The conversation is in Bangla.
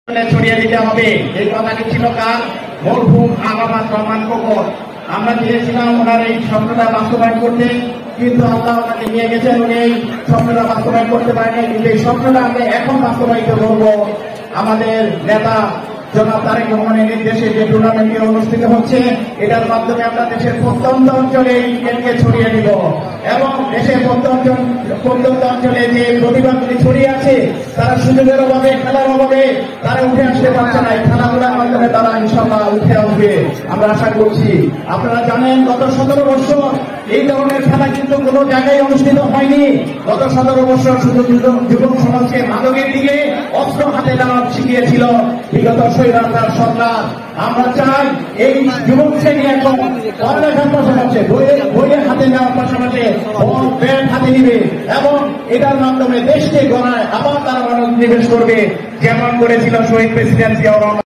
ছড়িয়ে দিতে হবে। এই কথাটি ছিল কার? মরহুম আলামা রহমান খোকন। আমরা চেয়েছিলাম ওনার এই স্বপ্নটা বাস্তবায়ন করতে, কিন্তু আল্লাহ ওনাকে নিয়ে গেছেন, উনি এই স্বপ্নটা বাস্তবায়ন করতে পারেন। কিন্তু এই স্বপ্নটা আমরা এখন বাস্তবায়িত করব। আমাদের নেতা জনাব তারেক রহমানের নির্দেশে যে টুর্নামেন্টটি অনুষ্ঠিত হচ্ছে, এটার মাধ্যমে আমরা দেশের প্রত্যন্ত অঞ্চলে এই ক্রিকেটকে ছড়িয়ে দিব এবং দেশের প্রত্যন্ত অঞ্চলে যে প্রতিভাগুলি ছড়িয়ে আছে, তারা সুযোগের অভাবে, খেলার অভাবে তারা উঠে আসতে পারছে না। এই খেলাধুলার মাধ্যমে তারা ইনশাআল্লাহ উঠে আসবে আমরা আশা করছি। আপনারা জানেন গত 17 বছর এই ধরনের খেলা কিন্তু কোনো জায়গায় অনুষ্ঠিত হয়নি। গত 17 বছর শুধু যুবক সমাজকে মাদকের দিকে অস্ত্র হাতে নেওয়া শিখিয়েছিল বিগত স্বৈরাচার সরকার। আমরা চাই এই যুবক শ্রেণী এখন পড়ালেখার পাশাপাশি বইয়ের হাতে নেওয়ার পাশাপাশি ব্যাট হাতে নিবে এবং এটার মাধ্যমে দেশকে গড়ায় আবার তারা মনোনিবেশ করবে, যেমন করেছিল শহীদ প্রেসিডেন্ট জিয়াউর রহমান।